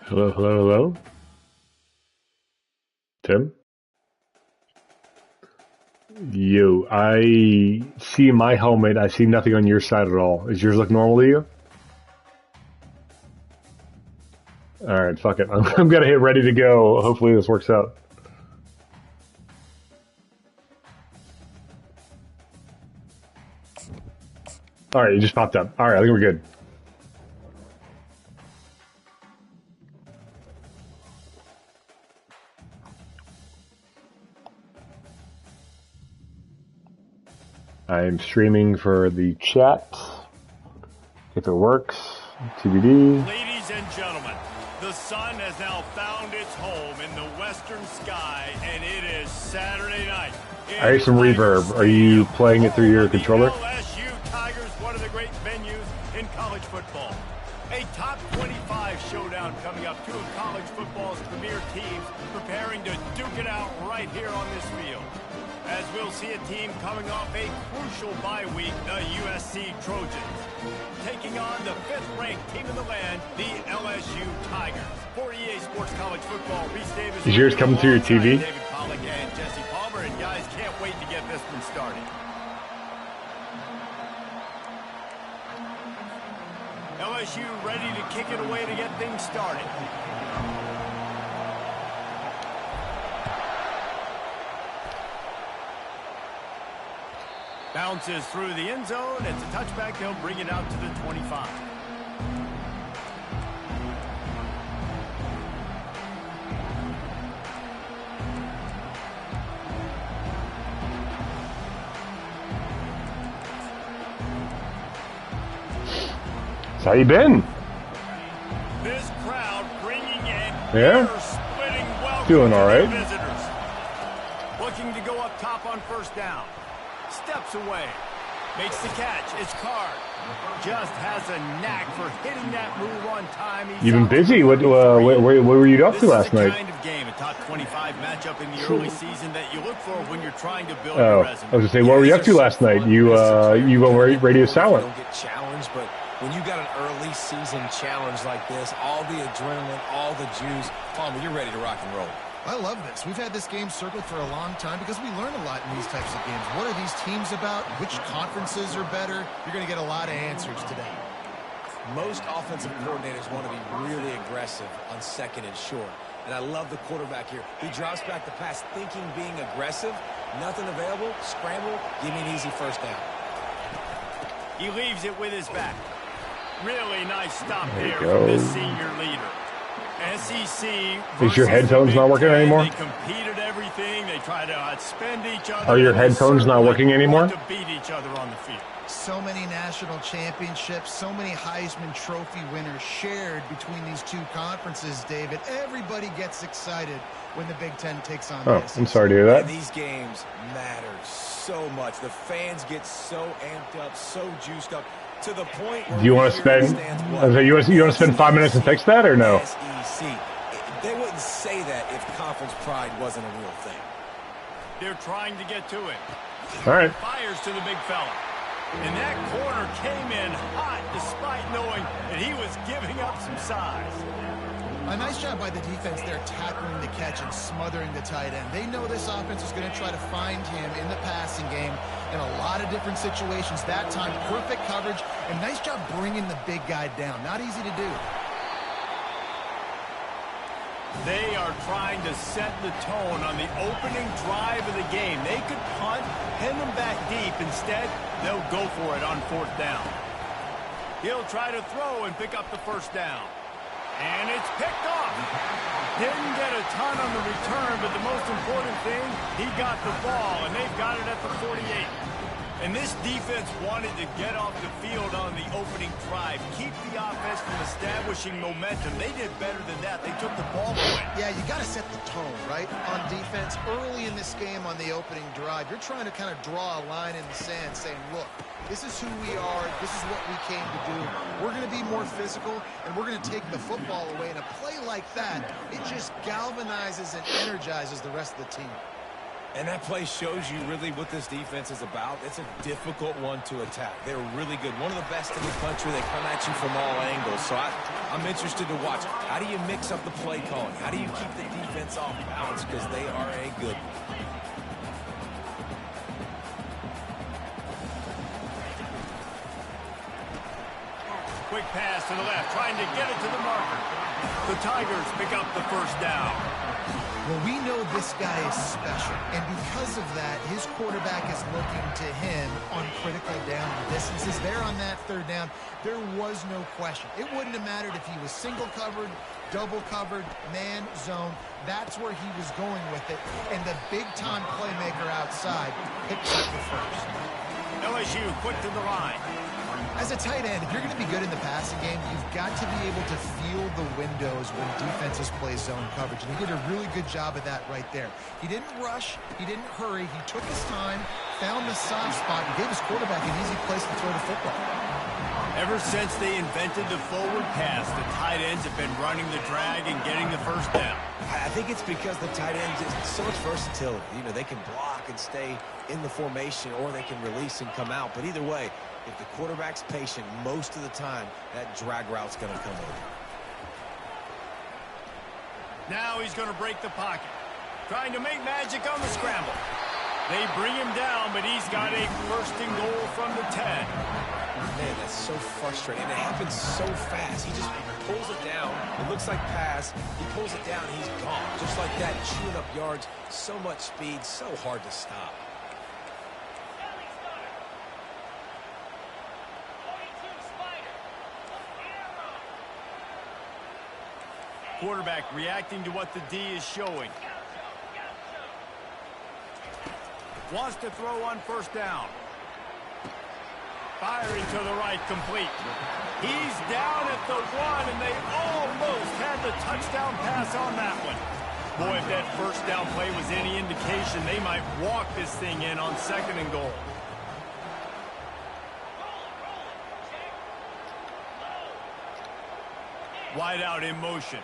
Hello, hello, hello. Tim? You. I see my helmet. I see nothing on your side at all. Does yours look normal to you? Alright, fuck it. I'm gonna hit ready to go. Hopefully this works out. Alright, you just popped up. Alright, I think we're good. I'm streaming for the chat. If it works, TBD. Ladies and gentlemen, the sun has now found its home in the western sky, and it is Saturday night. I hear some reverb. Are you playing it through your controller? LSU Tigers, one of the great venues in college football. A top 25 showdown coming up. Two of college football's premier teams preparing to duke it out right here on this field. As we'll see a team coming off a crucial bye week, the USC Trojans, taking on the fifth-ranked team in the land, the LSU Tigers. For EA Sports College Football, Reese Davis. Is yours coming through your TV? David Pollack and Jesse Palmer, and guys, can't wait to get this one started. LSU ready to kick it away to get things started. Bounces through the end zone. It's a touchback. They'll bring it out to the 25. How you been? This crowd bringing in splitting welcome doing all right. Visitors. Looking to go up top on first down. Steps away. Makes the catch. It's Card. Just has a knack for hitting that move on time. You've been busy. What were you up to last night? This is the kind of game, a top 25 matchup in the early season that you look for when you're trying to build Oh, your I was resume. gonna say, what were you up to last night? You went radio silent. Don't get challenged, but when you got an early season challenge like this, all the adrenaline, all the juice, Palmer, you're ready to rock and roll. I love this. We've had this game circled for a long time because we learn a lot in these types of games. What are these teams about? Which conferences are better? You're going to get a lot of answers today. Most offensive coordinators want to be really aggressive on second and short. And I love the quarterback here. He drops back the pass thinking being aggressive. Nothing available. Scramble. Give me an easy first down. He leaves it with his back. Really nice stop There you here from go. this senior leader. SEC. Is your headphones not working anymore? They competed everything. They try to outspend each other. Are your headphones not working anymore? To beat each other on the field. So many national championships, so many Heisman Trophy winners shared between these two conferences, David. Everybody gets excited when the Big Ten takes on Oh, this. I'm sorry to hear that. And these games matter so much. The fans get so amped up, so juiced up, to the point where Do you want to spend? You want to spend 5 minutes to fix that, or no? SEC. They wouldn't say that if conference pride wasn't a real thing. They're trying to get to it. All right. Fires to the big fella. And that corner came in hot despite knowing that he was giving up some size. A nice job by the defense there tackling the catch and smothering the tight end. They know this offense is going to try to find him in the passing game in a lot of different situations. That time, perfect coverage, and nice job bringing the big guy down. Not easy to do. They are trying to set the tone on the opening drive of the game. They could punt, pin them back deep. Instead, they'll go for it on fourth down. He'll try to throw and pick up the first down. And it's picked off. Didn't get a ton on the return, but the most important thing, he got the ball, and they've got it at the 48. And this defense wanted to get off the field on the opening drive, keep the offense from establishing momentum. They did better than that. They took the ball away. Yeah, you got to set the tone, right, on defense. Early in this game on the opening drive, you're trying to kind of draw a line in the sand saying, look, this is who we are. This is what we came to do. We're going to be more physical, and we're going to take the football away. And a play like that, it just galvanizes and energizes the rest of the team. And that play shows you really what this defense is about. It's a difficult one to attack. They're really good. One of the best in the country. They come at you from all angles. So I'm interested to watch. How do you mix up the play calling? How do you keep the defense off balance? Because they are a good one. Quick pass to the left, trying to get it to the marker. The Tigers pick up the first down. Well, we know this guy is special, and because of that, his quarterback is looking to him on critical down distances. There on that third down, there was no question. It wouldn't have mattered if he was single covered, double covered, man, zone. That's where he was going with it, and the big-time playmaker outside picked up the first. LSU quick to the line. As a tight end, if you're going to be good in the passing game, you've got to be able to feel the windows when defenses play zone coverage. And he did a really good job of that right there. He didn't rush. He didn't hurry. He took his time, found the soft spot, and gave his quarterback an easy place to throw the football. Ever since they invented the forward pass, the tight ends have been running the drag and getting the first down. I think it's because the tight ends is so much versatility. You know, they can block and stay in the formation, or they can release and come out. But either way, if the quarterback's patient, most of the time, that drag route's going to come over. Now he's going to break the pocket. Trying to make magic on the scramble. They bring him down, but he's got a first and goal from the 10. Man, that's so frustrating. And it happens so fast. He just pulls it down. It looks like pass. He pulls it down, he's gone. Just like that, chewing up yards. So much speed, so hard to stop. Quarterback reacting to what the D is showing. Wants to throw on first down. Firing to the right, complete. He's down at the 1, and they almost had the touchdown pass on that one. Boy, if that first down play was any indication, they might walk this thing in on second and goal. Wide out in motion.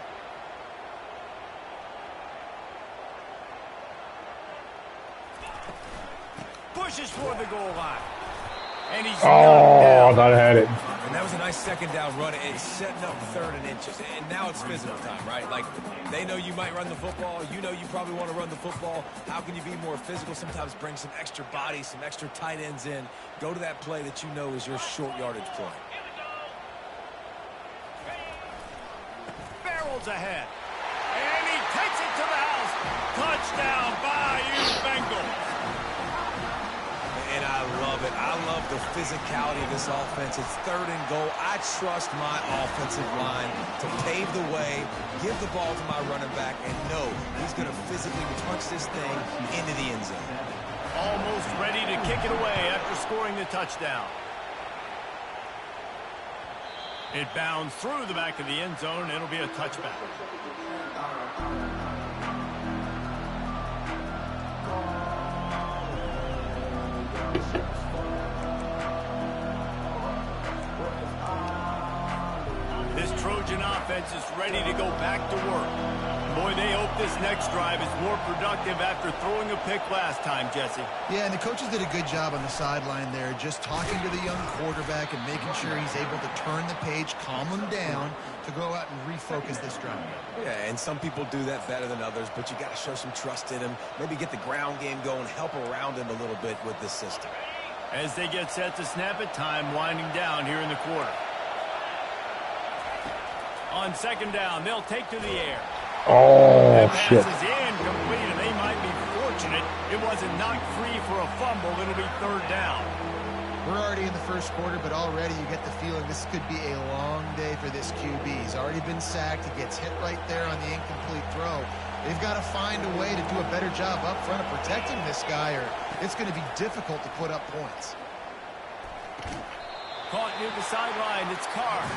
Pushes toward the goal line. And he's I thought I had it. And that was a nice second down run. It's setting up third and inches. And now it's physical time, right? Like, they know you might run the football. You know you probably want to run the football. How can you be more physical? Sometimes bring some extra bodies, some extra tight ends in. Go to that play that you know is your short yardage play. Barrels ahead. And he takes it to the house. Touchdown, Bayou Bengals. And I love it. I love the physicality of this offense. It's third and goal. I trust my offensive line to pave the way, give the ball to my running back, and know he's going to physically punch this thing into the end zone. Almost ready to kick it away after scoring the touchdown. It bounds through the back of the end zone. It'll be a touchback. This Trojan offense is ready to go back to work. Boy, they hope this next drive is more productive after throwing a pick last time, Jesse. Yeah, and the coaches did a good job on the sideline there, just talking to the young quarterback and making sure he's able to turn the page, calm him down to go out and refocus this drive. Yeah, and some people do that better than others, but you got to show some trust in him. Maybe get the ground game going, help around him a little bit with this system. As they get set to snap it, time winding down here in the quarter. On second down, they'll take to the air. Oh, shit. Pass is incomplete, and they might be fortunate it wasn't knocked free for a fumble. It'll be third down. We're already in the first quarter, but already you get the feeling this could be a long day for this QB. He's already been sacked. He gets hit right there on the incomplete throw. They've got to find a way to do a better job up front of protecting this guy, or it's going to be difficult to put up points. Caught near the sideline. It's Carr.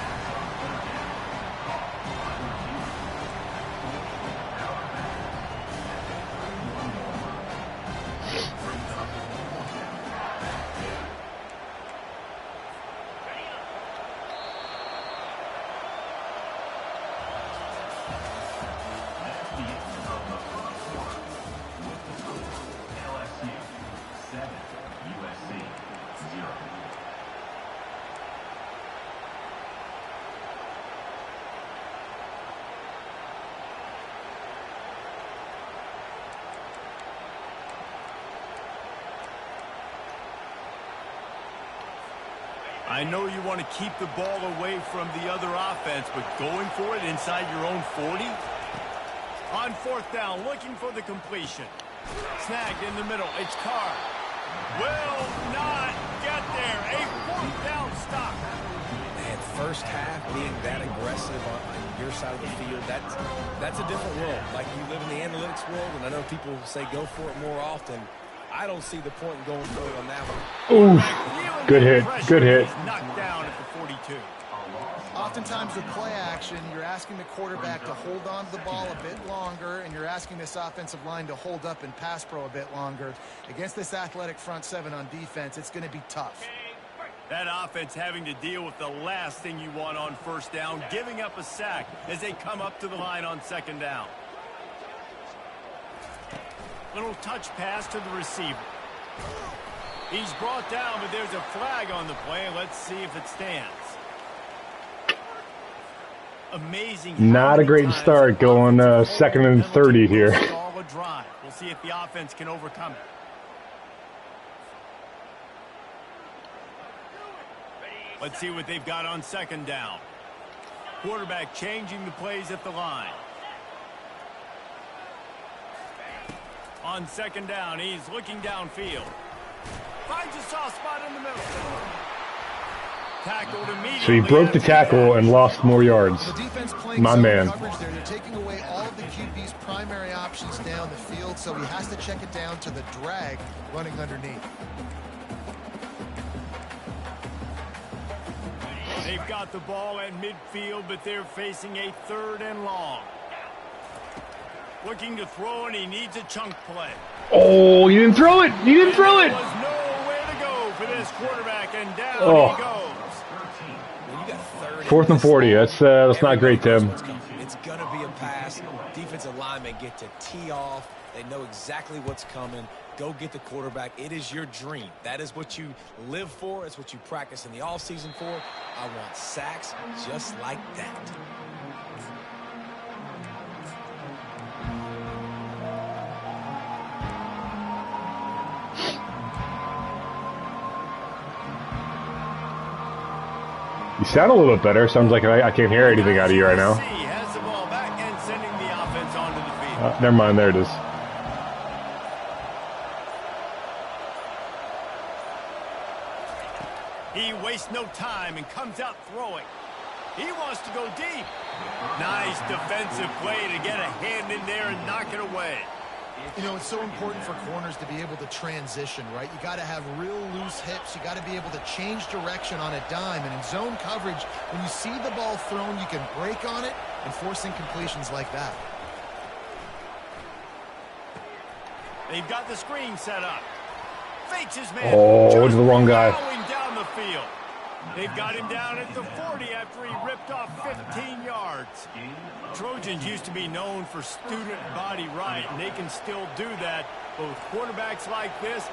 I know you want to keep the ball away from the other offense, but going for it inside your own 40? On 4th down, looking for the completion. Snagged in the middle. It's Carr. Will not get there. A 4th down stop. Man, first half being that aggressive on your side of the field, that's a different world. Like, you live in the analytics world, and I know people say go for it more often. I don't see the point in going for it on that one. Ooh, good hit, good hit. Knocked down at the 42. Oftentimes with play action, you're asking the quarterback to hold on to the ball a bit longer, and you're asking this offensive line to hold up and pass pro a bit longer. Against this athletic front seven on defense, it's going to be tough. That offense having to deal with the last thing you want on 1st down, giving up a sack as they come up to the line on 2nd down. Little touch pass to the receiver. He's brought down, but there's a flag on the play. Let's see if it stands. Amazing. Not a great start going 2nd and 30 here. We'll see if the offense can overcome it. Let's see what they've got on 2nd down. Quarterback changing the plays at the line. On 2nd down, he's looking downfield. Finds a soft spot in the middle. Tackled immediately. So he broke the tackle and lost more yards. The defense playing My man. coverage there. They're taking away all of the QB's primary options down the field, so he has to check it down to the drag running underneath. They've got the ball at midfield, but they're facing a 3rd and long. Looking to throw, and he needs a chunk play. Oh, you didn't throw it. You didn't throw it. There was nowhere to go for this quarterback, and down he goes. When you got 3rd 4th and 40. That's not great, Tim. It's going to be a pass. Defensive linemen get to tee off. They know exactly what's coming. Go get the quarterback. It is your dream. That is what you live for. It's what you practice in the offseason for. I want sacks just like that. You sound a little bit better. Sounds like I can't hear anything out of you right now. Has the ball back and sending the offense onto the field. Never mind. There it is. He wastes no time and comes out throwing. He wants to go deep. Nice defensive play to get a hand in there and knock it away. You know, it's so important for corners to be able to transition, right? You got to have real loose hips. You got to be able to change direction on a dime. And in zone coverage, when you see the ball thrown, you can break on it and force incompletions like that. They've got the screen set up. Fakes his man. Oh, it's the wrong guy. Down the field. They've got him down at the 40 after he ripped off 15 yards. Trojans used to be known for student body right, and they can still do that. But with quarterbacks like this,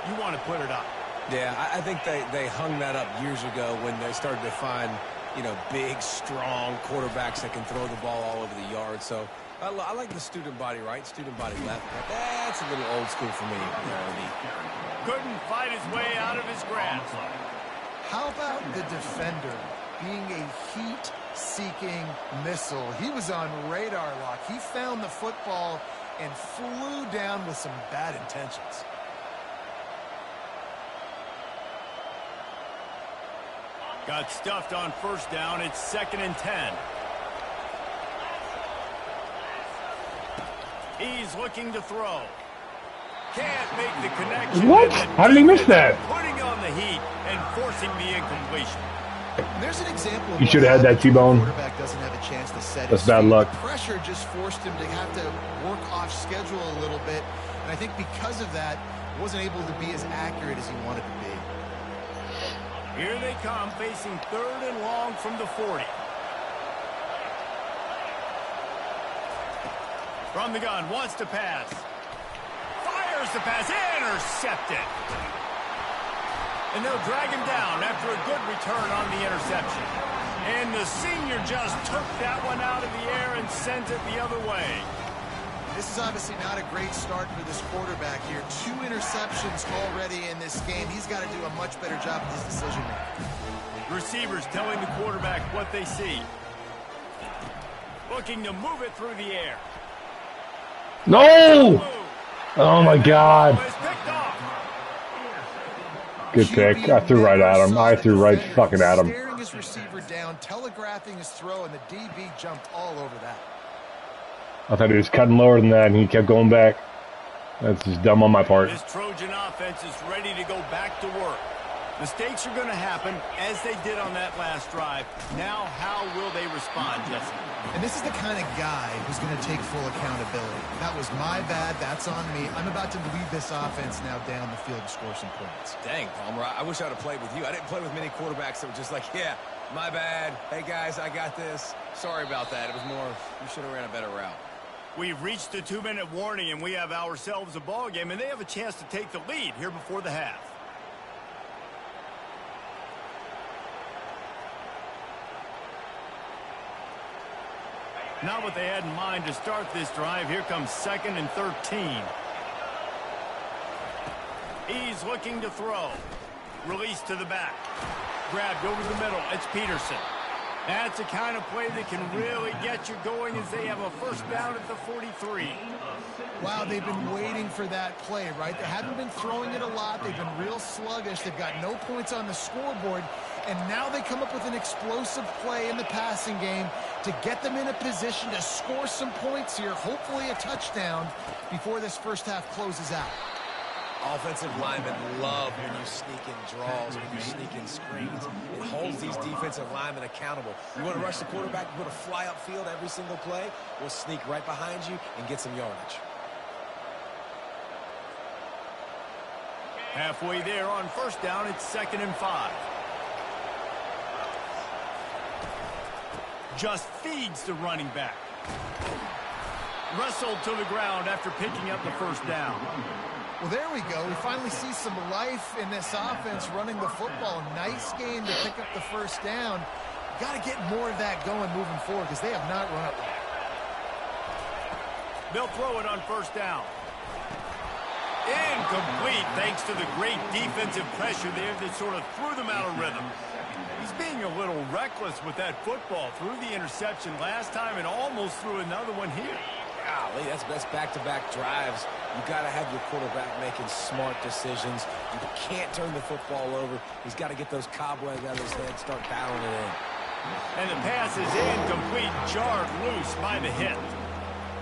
you want to put it up. Yeah, I think they hung that up years ago when they started to find, you know, big, strong quarterbacks that can throw the ball all over the yard. So I like the student body right, student body left. But that's a little old school for me. Couldn't fight his way out of his grasp. How about the defender being a heat-seeking missile? He was on radar lock. He found the football and flew down with some bad intentions. Got stuffed on 1st down. It's 2nd and 10. He's looking to throw. Can't make the connection. What? How did he miss that? Putting on the heat and forcing the incompletion. There's an example. You should have had that T-bone. Quarterback doesn't have a chance to set That's his bad feet. luck. The pressure just forced him to have to work off schedule a little bit, and I think because of that, wasn't able to be as accurate as he wanted to be. Here they come, facing 3rd and long from the 40. From the gun, wants to pass. Fires the pass, intercepted. And they'll drag him down after a good return on the interception. And the senior just took that one out of the air and sent it the other way. This is obviously not a great start for this quarterback here. 2 interceptions already in this game. He's got to do a much better job of his decision making. Receivers telling the quarterback what they see. Looking to move it through the air. No! Oh my God. Good pick. I threw right at him. I threw right fucking at him. Staring his receiver down, telegraphing his throw, and the DB jumped all over that. I thought he was cutting lower than that, and he kept going back. That's just dumb on my part. This Trojan offense is ready to go back to work. Mistakes are going to happen, as they did on that last drive. Now, how will they respond, Jesse? And this is the kind of guy who's going to take full accountability. That was my bad. That's on me. I'm about to lead this offense now down the field to score some points. Dang, Palmer, I wish I'd have played with you. I didn't play with many quarterbacks that were just like, yeah, my bad. Hey, guys, I got this. Sorry about that. It was more, you should have ran a better route. We've reached the 2-minute warning, and we have ourselves a ball game, and they have a chance to take the lead here before the half. Not what they had in mind to start this drive. Here comes 2nd and 13. He's looking to throw. Release to the back. Grabbed over the middle. It's Peterson. That's the kind of play that can really get you going as they have a first down at the 43. Wow, they've been waiting for that play, right? They haven't been throwing it a lot. They've been real sluggish. They've got no points on the scoreboard. And now they come up with an explosive play in the passing game to get them in a position to score some points here, hopefully a touchdown, before this first half closes out. Offensive linemen love when you sneak in draws, when you sneak in screens. It holds these defensive linemen accountable. You want to rush the quarterback, you want to fly upfield every single play, we'll sneak right behind you and get some yardage. Halfway there on first down, it's 2nd and 5. Just feeds the running back. Wrestled to the ground after picking up the first down. Well, there we go. We finally see some life in this offense running the football. Nice game to pick up the first down. Got to get more of that going moving forward because they have not run it well. They'll throw it on first down. Incomplete thanks to the great defensive pressure there that sort of threw them out of rhythm. He's being a little reckless with that football. Threw the interception last time and almost threw another one here. Golly, that's back-to-back drives. You got to have your quarterback making smart decisions. You can't turn the football over. He's got to get those cobwebs out of his head, start battling it in. And the pass is incomplete, jarred loose by the hit.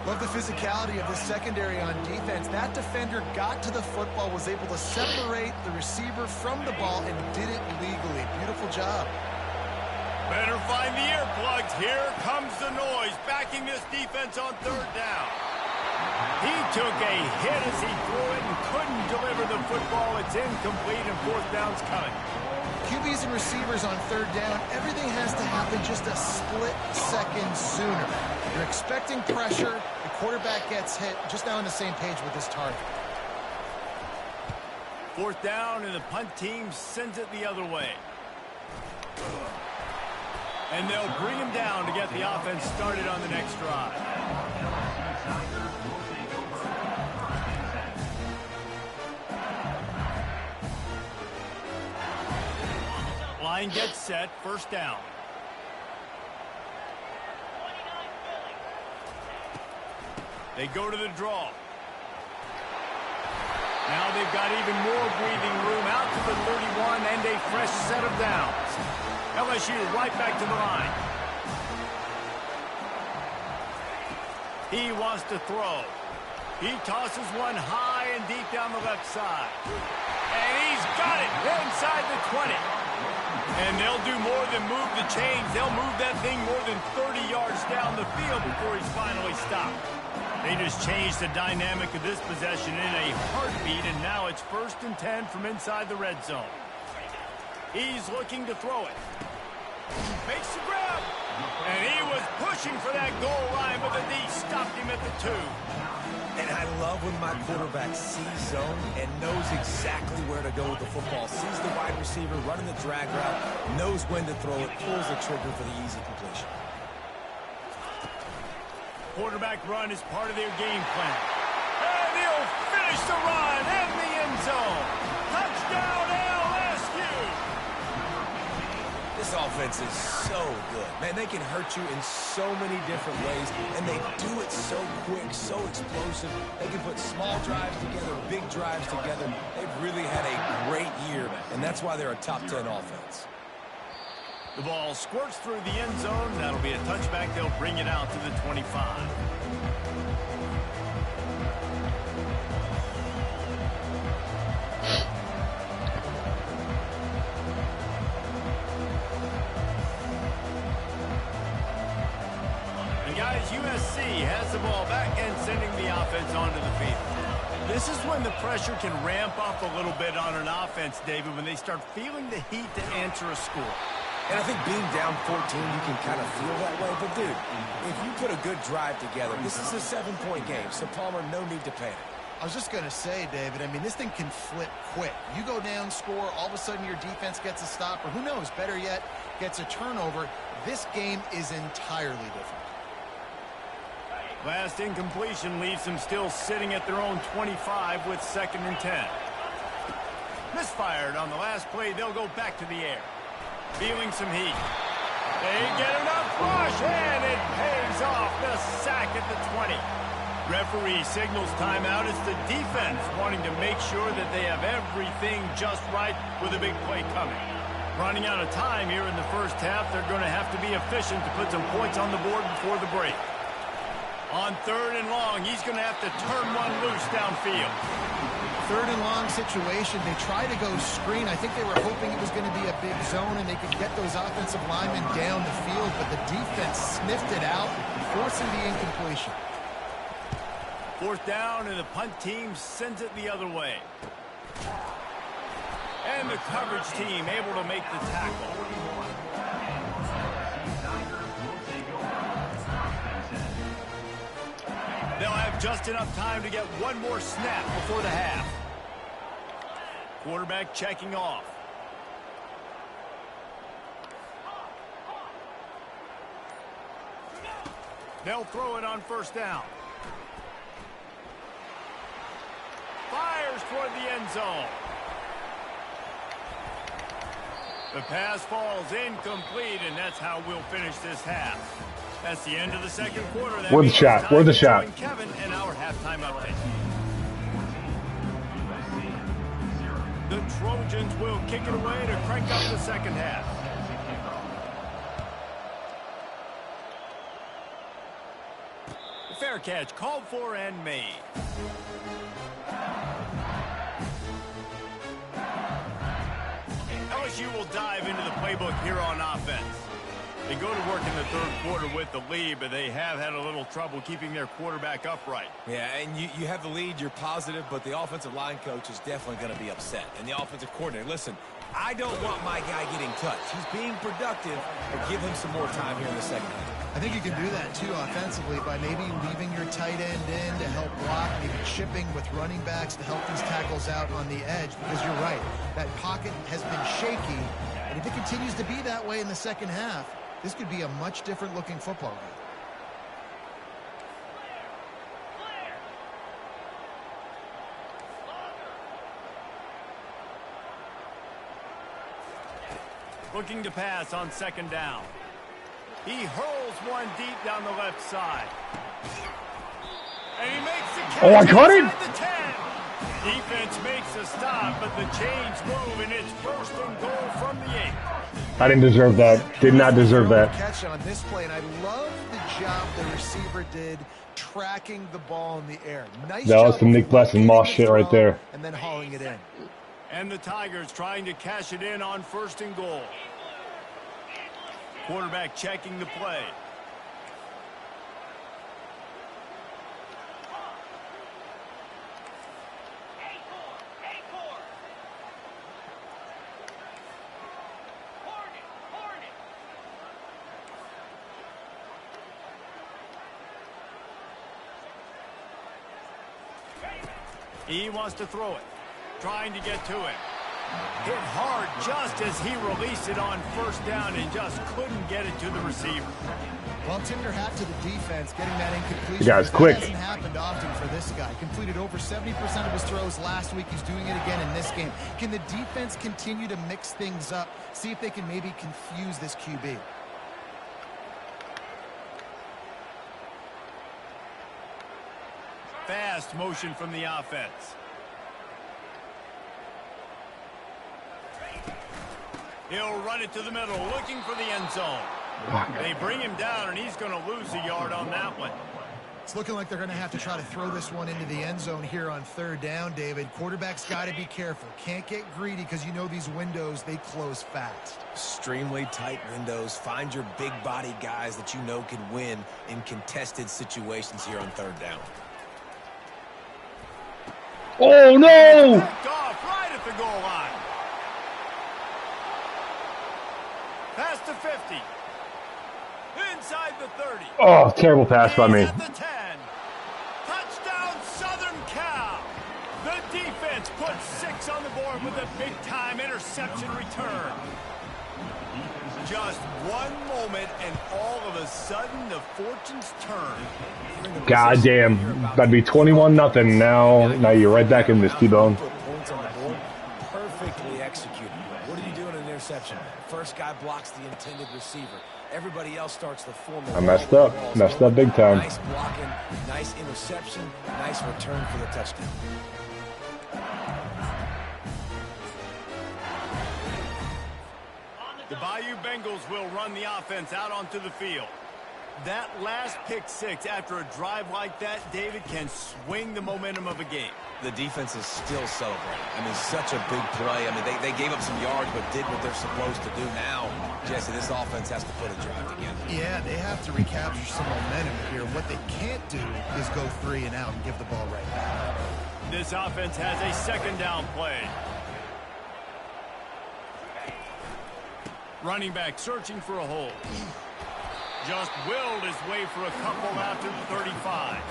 Love the physicality of the secondary on defense. That defender got to the football, was able to separate the receiver from the ball, and did it legally. Beautiful job. Better find the earplugs. Here comes the noise, backing this defense on third down. He took a hit as he threw it and couldn't deliver the football. It's incomplete, and fourth down's coming. QBs and receivers on third down, everything has to happen just a split second sooner. You're expecting pressure, the quarterback gets hit, just now on the same page with this target. Fourth down, and the punt team sends it the other way. And they'll bring him down to get the offense started on the next drive. Line gets set, first down. They go to the draw. Now they've got even more breathing room out to the 31 and a fresh set of downs. LSU right back to the line. He wants to throw. He tosses one high and deep down the left side. And he's got it inside the 20. And they'll do more than move the chains. They'll move that thing more than 30 yards down the field before he's finally stopped. They just changed the dynamic of this possession in a heartbeat, and now it's 1st and 10 from inside the red zone. He's looking to throw it. Makes the grab. And he was pushing for that goal line, but the D stopped him at the 2. And I love when my quarterback sees zone and knows exactly where to go with the football. Sees the wide receiver running the drag route, knows when to throw it, pulls the trigger for the easy completion. Quarterback run is part of their game plan. And he'll finish the run in the end zone. Touchdown, LSU! offense is so good. Man, they can hurt you in so many different ways, and they do it so quick, so explosive. They can put small drives together, big drives together. They've really had a great year, and that's why they're a top 10 offense. The ball squirts through the end zone. That'll be a touchback. They'll bring it out to the 25. And guys, USC has the ball back and sending the offense onto the field. This is when the pressure can ramp up a little bit on an offense, David, when they start feeling the heat to answer a score. And I think being down 14, you can kind of feel that way. But, dude, if you put a good drive together, this is a 7-point game. So, Palmer, no need to panic. I was just going to say, David, I mean, this thing can flip quick. You go down, score, all of a sudden your defense gets a stop, or who knows, better yet, gets a turnover. This game is entirely different. Last incompletion leaves them still sitting at their own 25 with 2nd and 10. Misfired on the last play. They'll go back to the air. Feeling some heat. They get enough rush, and it pays off. The sack at the 20. Referee signals timeout. It's the defense wanting to make sure that they have everything just right with a big play coming. Running out of time here in the first half. They're going to have to be efficient to put some points on the board before the break. On 3rd and long, he's going to have to turn one loose downfield. 3rd and long situation. They try to go screen. I think they were hoping it was going to be a big zone and they could get those offensive linemen down the field, but the defense sniffed it out, forcing the incompletion. 4th down, and the punt team sends it the other way. And the coverage team able to make the tackle. They'll have just enough time to get one more snap before the half. Quarterback checking off. They'll throw it on 1st down. Fires toward the end zone. The pass falls incomplete, and that's how we'll finish this half. That's the end of the 2nd quarter. Where's the shot? Where's the shot? Kevin and our halftime update. The Trojans will kick it away to crank up the 2nd half. Fair catch called for and made. LSU will dive into the playbook here on offense. They go to work in the 3rd quarter with the lead, but they have had a little trouble keeping their quarterback upright. Yeah, and you have the lead, you're positive, but the offensive line coach is definitely going to be upset. And the offensive coordinator, listen, I don't want my guy getting touched. He's being productive, but give him some more time here in the 2nd half. I think you can do that, too, offensively, by maybe leaving your tight end in to help block, maybe chipping with running backs to help these tackles out on the edge, because you're right, that pocket has been shaky, and if it continues to be that way in the 2nd half, this could be a much different looking football game. Looking to pass on 2nd down. He hurls one deep down the left side. And he makes the catch. Oh, I caught it! The 10. Defense makes a stop, but the chains move, and it's 1st and goal from the 8. I didn't deserve that. Did not deserve that. Catch on this play, and I love the job the receiver did tracking the ball in the air. Nice That was some Nick Blesson Moss shit right there. And then hauling it in. And the Tigers trying to cash it in on 1st and goal. Quarterback checking the play. He wants to throw it, trying to get to it. Hit hard just as he released it on 1st down and just couldn't get it to the receiver. Well, tip your hat to the defense, getting that incompletion. The guy's quick. That hasn't happened often for this guy. Completed over 70% of his throws last week. He's doing it again in this game. Can the defense continue to mix things up? See if they can maybe confuse this QB. Fast motion from the offense. He'll run it to the middle, looking for the end zone. They bring him down, and he's going to lose a yard on that one. It's looking like they're going to have to try to throw this one into the end zone here on third down, David. Quarterback's got to be careful. Can't get greedy because you know these windows, they close fast. Extremely tight windows. Find your big body guys that you know can win in contested situations here on third down. Oh, no! Backed off right at the goal line. Past the 50. Inside the 30. Oh, terrible pass by me. At the 10. Touchdown, Southern Cal. The defense puts 6 on the board with a big-time interception return. Just one moment, and all of a sudden, the fortunes turn. God damn. That'd be 21-0 now. Now you're right back in this, T-Bone. Points on the board. Perfectly executed. What are you doing in an interception? First guy blocks the intended receiver. Everybody else starts the formal. I messed up. Messed up big time. Nice blocking, nice interception, nice return for the touchdown. The Bayou Bengals will run the offense out onto the field. That last pick six after a drive like that, David, can swing the momentum of a game. The defense is still celebrating. I mean, such a big play. I mean, they gave up some yards but did what they're supposed to do. Now, Jesse, this offense has to put a drive together. Yeah, they have to recapture some momentum here. What they can't do is go 3 and out and give the ball right back. This offense has a second down play. Running back searching for a hole. Just willed his way for a couple after the 35.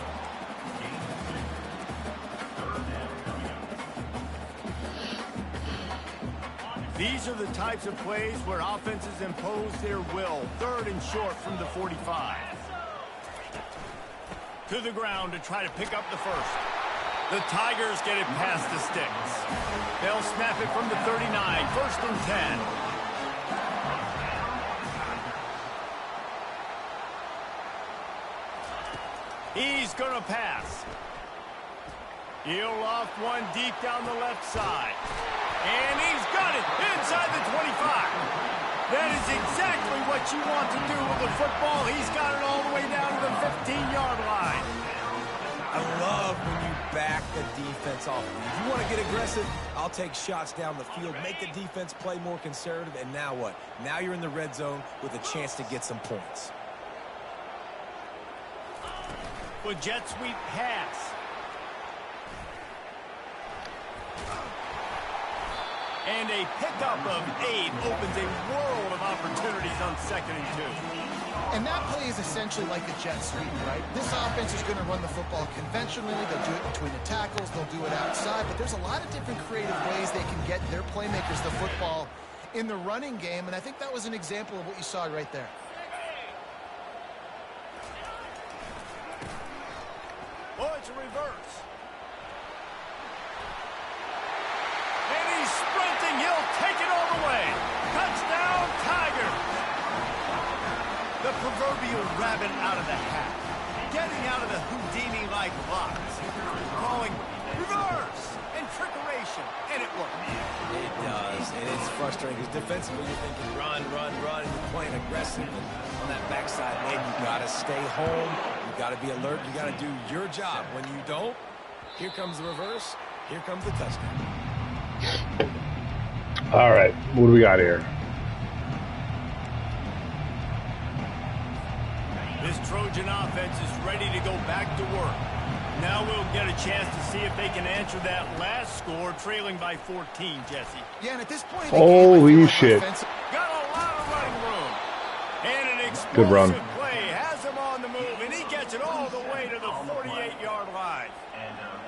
These are the types of plays where offenses impose their will. Third and short from the 45. To the ground to try to pick up the first. The Tigers get it past the sticks. They'll snap it from the 39. First and 10. He's going to pass. He'll loft one deep down the left side. And he's got it inside the 25. That is exactly what you want to do with the football. He's got it all the way down to the 15-yard line. I love when you back the defense off. If you want to get aggressive, I'll take shots down the field, make the defense play more conservative, and now what? Now you're in the red zone with a chance to get some points. With jet sweep pass. And a pickup of 8 opens a world of opportunities on 2nd and 2. And that play is essentially like a jet sweep, right? This offense is going to run the football conventionally. They'll do it between the tackles. They'll do it outside. But there's a lot of different creative ways they can get their playmakers the football in the running game. And I think that was an example of what you saw right there. Oh, it's a reverse. And he's sprinting. He'll take it all the way. Touchdown, Tigers. The proverbial rabbit out of the hat. Getting out of the Houdini-like locks. Calling reverse and trickeration. And it works. It does, and it's frustrating because defensively you're thinking run, run, run, and you're playing aggressive. And on that backside lane, you got to stay home. You got to be alert. You got to do your job. When you don't, here comes the reverse. Here comes the touchdown. All right, what do we got here? This Trojan offense is ready to go back to work. Now we'll get a chance to see if they can answer that last score, trailing by 14, Jesse. Yeah, and at this point, Holy shit. Got a lot of running room. And an Good run. explosive play has him on the move, and he gets it all the way to the 48-yard line.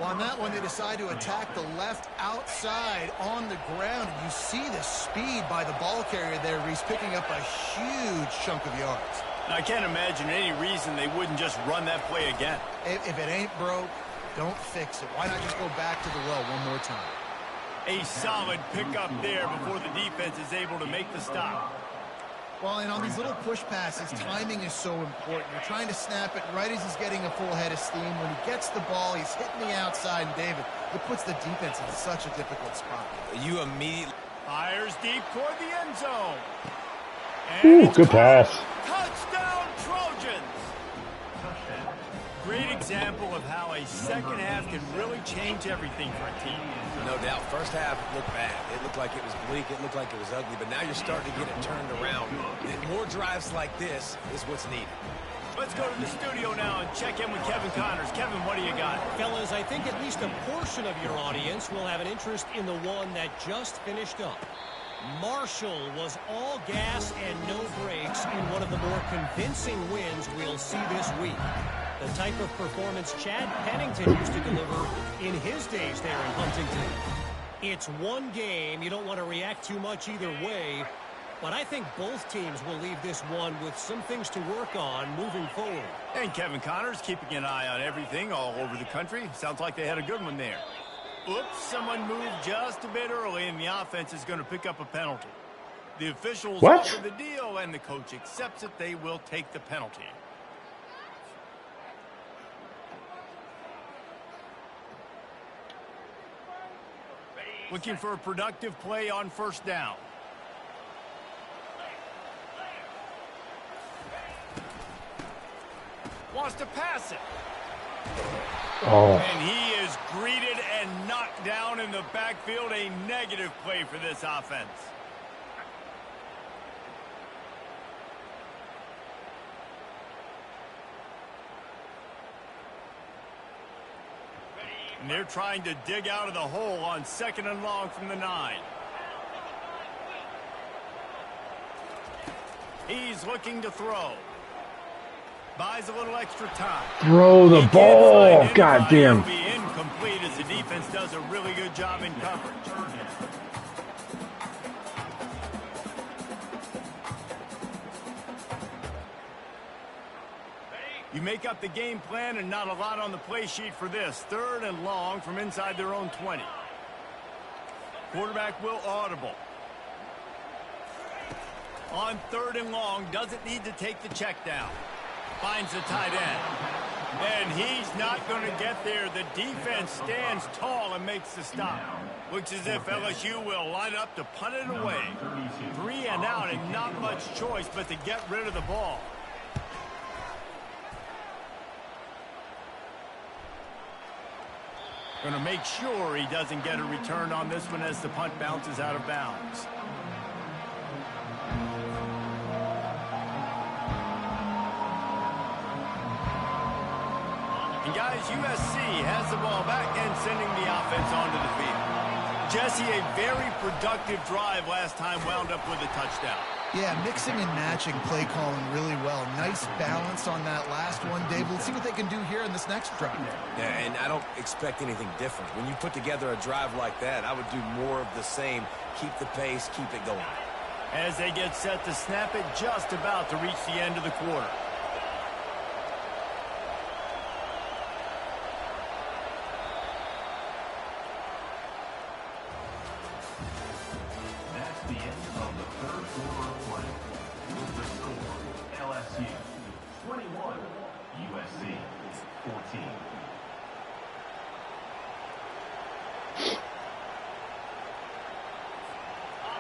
Well, on that one, they decide to attack the left outside on the ground. And you see the speed by the ball carrier there. He's picking up a huge chunk of yards. I can't imagine any reason they wouldn't just run that play again. If it ain't broke, don't fix it. Why not just go back to the well one more time? A solid pickup there before the defense is able to make the stop. Well, and on these little push passes, timing is so important. You're trying to snap it right as he's getting a full head of steam. When he gets the ball, he's hitting the outside, and David, it puts the defense in such a difficult spot. You immediately Fires deep toward the end zone. Ooh, good pass. Touchdown, Trojans! Great example of how a second half can really change everything for a team. No doubt. First half looked bad. It looked like it was bleak. It looked like it was ugly. But now you're starting to get it turned around. More drives like this is what's needed. Let's go to the studio now and check in with Kevin Connors. Kevin, what do you got? Fellas, I think at least a portion of your audience will have an interest in the one that just finished up. Marshall was all gas and no brakes in one of the more convincing wins we'll see this week. The type of performance Chad Pennington used to deliver in his days there in Huntington. It's one game. You don't want to react too much either way. But I think both teams will leave this one with some things to work on moving forward. And Kevin Connors keeping an eye on everything all over the country. Sounds like they had a good one there. Oops, someone moved just a bit early, and the offense is going to pick up a penalty. The officials offer the deal, and the coach accepts it. They will take the penalty. Looking for a productive play on first down. Wants to pass it. Oh. And he is greeted and knocked down in the backfield. A negative play for this offense. And they're trying to dig out of the hole on 2nd and long from the 9. He's looking to throw. Buys a little extra time. Throw the ball. God damn. It'll be incomplete as the defense does a really good job in coverage. You make up the game plan and not a lot on the play sheet for this. 3rd and long from inside their own 20. Quarterback will audible. On 3rd and long, doesn't need to take the check down. Finds the tight end. And he's not going to get there. The defense stands tall and makes the stop. Looks as if LSU will line up to punt it away. 3 and out and not much choice but to get rid of the ball. Going to make sure he doesn't get a return on this one as the punt bounces out of bounds. And guys, USC has the ball back and sending the offense onto the field. Jesse, a very productive drive last time wound up with a touchdown. Yeah, mixing and matching play calling really well. Nice balance on that last one, Dave. Let's see what they can do here in this next drive. Yeah, and I don't expect anything different. When you put together a drive like that, I would do more of the same. Keep the pace, keep it going. As they get set to snap it, just about to reach the end of the quarter.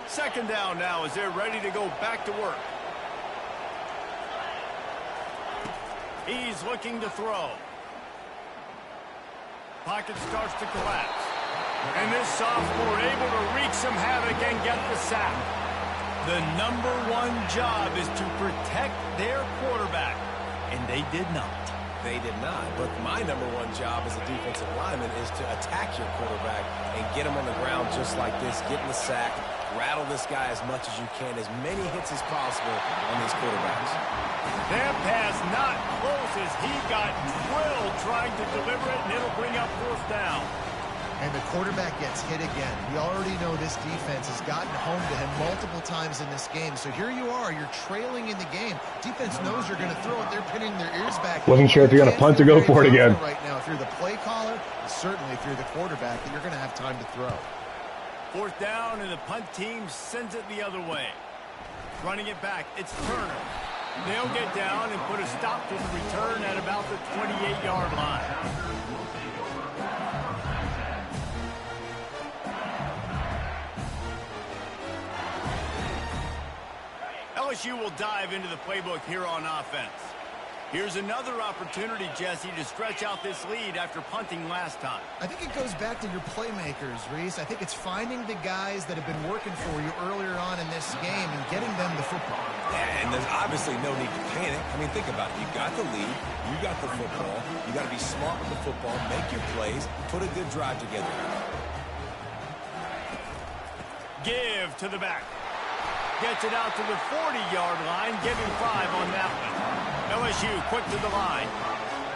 Second down now as they're ready to go back to work. He's looking to throw. Pocket starts to collapse. And this sophomore able to wreak some havoc and get the sack. The #1 job is to protect their quarterback. And they did not. They did not. But my #1 job as a defensive lineman is to attack your quarterback and get him on the ground just like this, get in the sack, rattle this guy as much as you can, as many hits as possible on these quarterbacks. That pass not close as he got drilled trying to deliver it, and it'll bring up 4th down. And the quarterback gets hit again. We already know this defense has gotten home to him multiple times in this game. So here you are, you're trailing in the game. Defense knows you're going to throw it. They're pinning their ears back. Wasn't sure if you're going to punt or go for it again. Right now, if you're the play caller, and certainly if you're the quarterback, that you're going to have time to throw. Fourth down, and the punt team sends it the other way. Running it back, it's Turner. They'll get down and put a stop to the return at about the 28-yard line. LSU will dive into the playbook here on offense. Here's another opportunity, Jesse, to stretch out this lead after punting last time. I think it goes back to your playmakers, Reese. I think it's finding the guys that have been working for you earlier on in this game and getting them the football. Yeah, and there's obviously no need to panic. I mean, think about it. You got the lead. You got the football. You got to be smart with the football, make your plays, put a good drive together. Give to the back. Gets it out to the 40-yard line, giving 5 on that one. LSU quick to the line.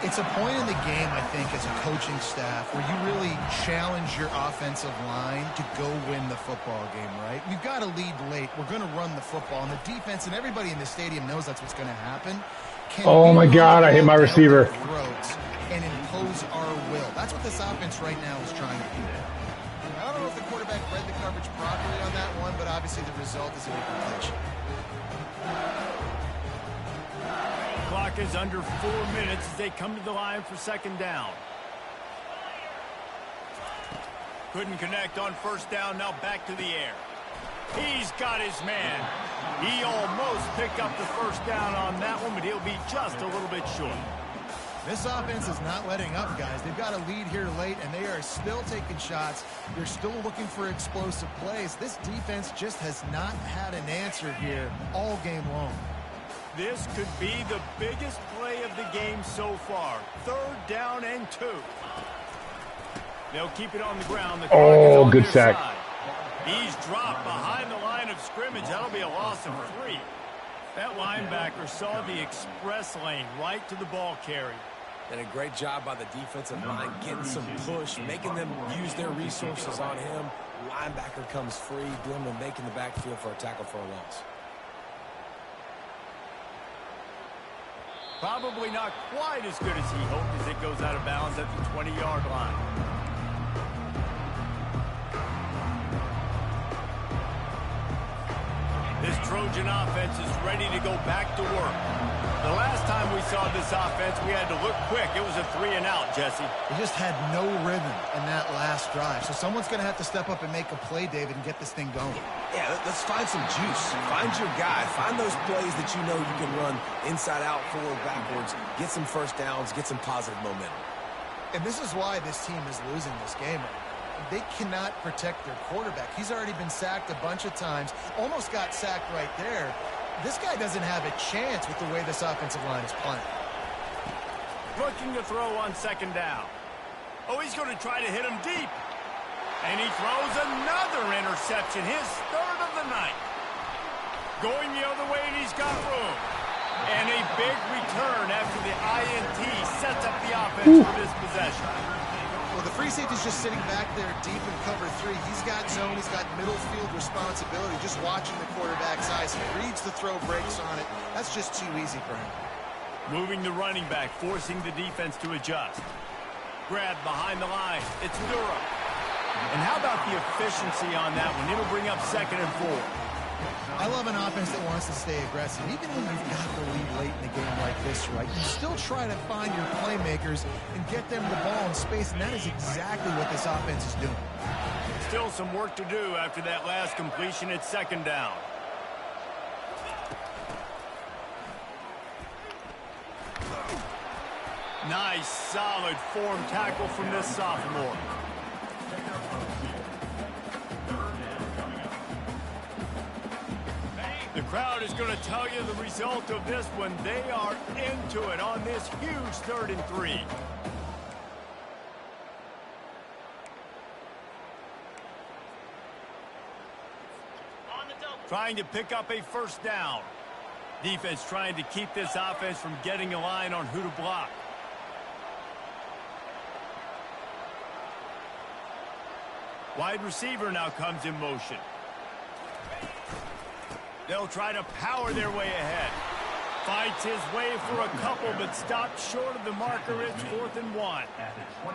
It's a point in the game, I think, as a coaching staff where you really challenge your offensive line to go win the football game, right? We've got to lead late. We're going to run the football, and the defense and everybody in the stadium knows that's what's going to happen. Oh, my God, I hit my receiver. And impose our will. That's what this offense right now is trying to do. I don't know if the quarterback read the coverage properly on that one, but obviously the result is an incompletion. Clock is under 4 minutes as they come to the line for second down. Couldn't connect on first down, now back to the air. He's got his man. He almost picked up the first down on that one, but he'll be just a little bit short. This offense is not letting up, guys. They've got a lead here late, and they are still taking shots. They're still looking for explosive plays. This defense just has not had an answer here all game long. This could be the biggest play of the game so far. Third down and 2. They'll keep it on the ground. The clock is on good their sack. side. He's dropped behind the line of scrimmage. That'll be a loss of 3. That linebacker saw the express lane right to the ball carrier. And a great job by the defensive line, getting some push, making them use their resources on him. Linebacker comes free, doing the making the backfield for a tackle for a loss. Probably not quite as good as he hoped as it goes out of bounds at the 20-yard line. This Trojan offense is ready to go back to work. The last time we saw this offense, we had to look quick. It was a 3-and-out, Jesse. They just had no rhythm in that last drive. So someone's going to have to step up and make a play, David, and get this thing going. Yeah, let's find some juice. Find your guy. Find those plays that you know you can run inside out, forward, backwards. Get some first downs. Get some positive momentum. And this is why this team is losing this game right now. They cannot protect their quarterback. He's already been sacked a bunch of times. Almost got sacked right there. This guy doesn't have a chance with the way this offensive line is playing. Looking to throw on second down. Oh, he's going to try to hit him deep. And he throws another interception, his third of the night. Going the other way, and he's got room. And a big return after the INT sets up the offense for this possession. Well, the free safety's just sitting back there deep in cover 3. He's got zone. He's got middle field responsibility. Just watching the quarterback's eyes. He reads the throw, breaks on it. That's just too easy for him. Moving the running back, forcing the defense to adjust. Grab behind the line. It's Durham. And how about the efficiency on that one? It'll bring up second and 4. I love an offense that wants to stay aggressive. Even when you've got the lead late in a game like this, right, you still try to find your playmakers and get them the ball in space, and that is exactly what this offense is doing. Still some work to do after that last completion at second down. Nice, solid form tackle from this sophomore. The crowd is going to tell you the result of this one. They are into it on this huge 3rd and 3. Trying to pick up a first down. Defense trying to keep this offense from getting a line on who to block. Wide receiver now comes in motion. They'll try to power their way ahead. Fights his way for a couple, but stopped short of the marker. It's 4th and 1.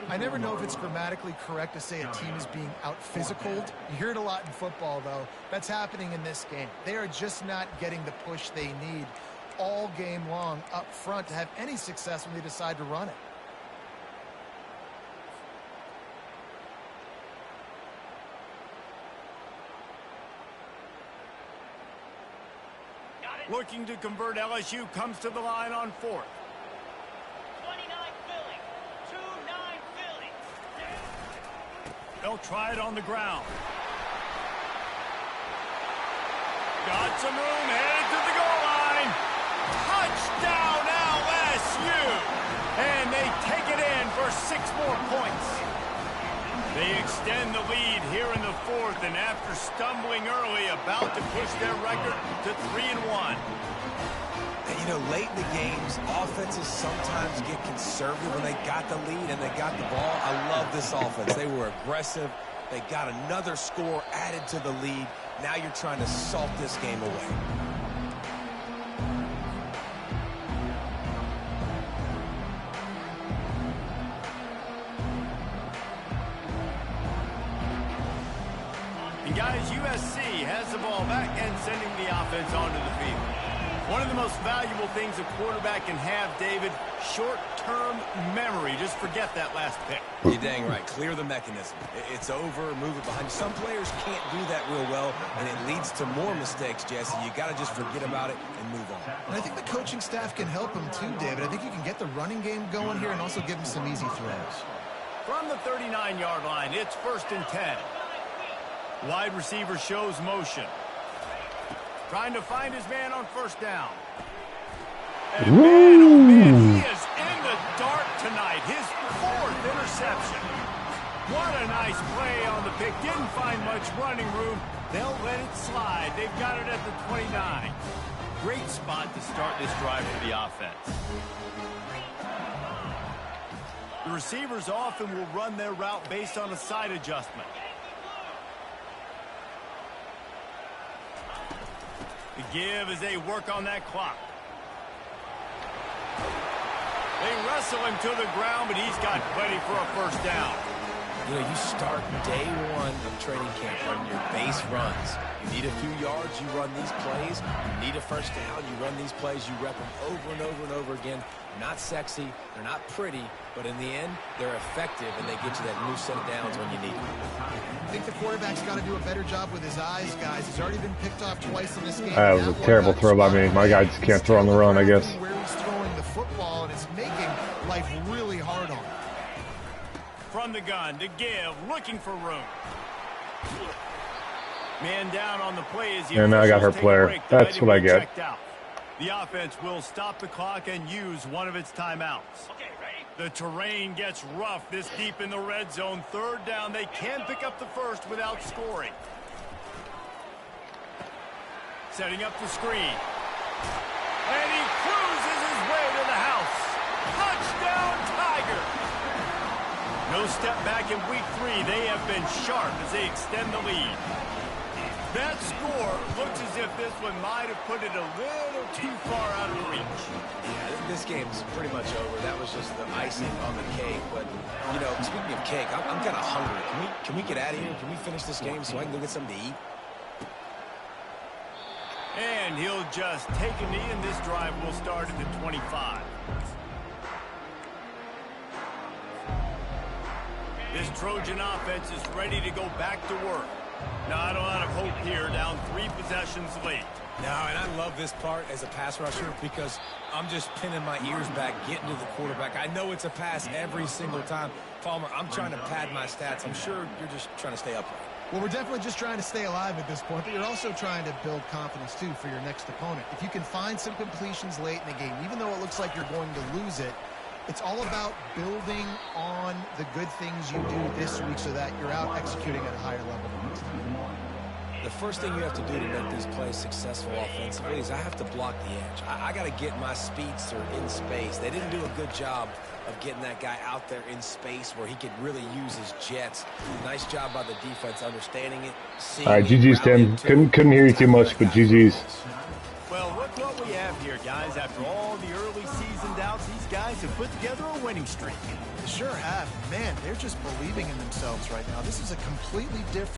I never know if it's grammatically correct to say a team is being out-physicaled. You hear it a lot in football, though. That's happening in this game. They are just not getting the push they need all game long up front to have any success when they decide to run it. Looking to convert, LSU comes to the line on 4th. 29 Philly. 2-9 Philly. They'll try it on the ground. Got some room, headed to the goal line. Touchdown LSU! And they take it in for 6 more points. They extend the lead here in the 4th, and after stumbling early, about to push their record to 3-1. And, you know, late in the games, offenses sometimes get conservative when they got the lead and they got the ball. I love this offense. They were aggressive. They got another score added to the lead. Now you're trying to salt this game away. And guys, USC has the ball back and sending the offense onto the field. One of the most valuable things a quarterback can have, David, short-term memory. Just forget that last pick. You're dang right. Clear the mechanism. It's over, move it behind. Some players can't do that real well, and it leads to more mistakes, Jesse. You got to just forget about it and move on. And I think the coaching staff can help him too, David. I think you can get the running game going here and also give him some easy throws. From the 39-yard line, it's 1st and 10. Wide receiver shows motion. Trying to find his man on 1st down. And man, oh man, he is in the dark tonight. His 4th interception. What a nice play on the pick. Didn't find much running room. They'll let it slide. They've got it at the 29. Great spot to start this drive for the offense. The receivers often will run their route based on a side adjustment. The give as they work on that clock. They wrestle him to the ground, but he's got plenty for a 1st down. You know, you start day 1 of training camp running your base runs. You need a few yards, you run these plays. You need a 1st down, you run these plays. You rep them over and over and over again. They're not sexy, they're not pretty, but in the end, they're effective, and they get you that new set of downs when you need them. I think the quarterback's got to do a better job with his eyes, guys. He's already been picked off twice in this game. That was a terrible throw by me. My guy just can't throw on the run, I guess. Where he's throwing the football, and it's making life really hard on him. From the gun to give, looking for room. Man down on the play as he and now I got her player. That's what I get. The offense will stop the clock and use one of its timeouts. Okay, ready? The terrain gets rough this deep in the red zone. 3rd down. They can pick up the 1st without scoring. Setting up the screen. And he cruises his way to the house. Touchdown, Tiger! No step back in week 3. They have been sharp as they extend the lead. That score looks as if this one might have put it a little too far out of reach. Yeah, this game's pretty much over. That was just the icing on the cake. But, you know, speaking of cake, I'm kind of hungry. Can we get out of here? Can we finish this game so I can go get something to eat? And he'll just take a knee, and this drive will start at the 25. This Trojan offense is ready to go back to work. Not a lot of hope here, down 3 possessions late. No, and I love this part as a pass rusher because I'm just pinning my ears back, getting to the quarterback. I know it's a pass every single time. Palmer, I'm trying to pad my stats. I'm sure you're just trying to stay upright. Well, we're definitely just trying to stay alive at this point, but you're also trying to build confidence, too, for your next opponent. If you can find some completions late in the game, even though it looks like you're going to lose it, it's all about building on the good things you do this week so that you're out executing at a higher level the next time. The first thing you have to do to make these plays successful offensively is I have to block the edge. I got to get my speedster in space. They didn't do a good job of getting that guy out there in space where he could really use his jets. Nice job by the defense understanding it. All right, GG's, Tim. Couldn't hear you too much, but GG's. Well, look what we have here, guys. After all the early season doubts, these guys have put together a winning streak. They sure have. Man, they're just believing in themselves right now. This is a completely different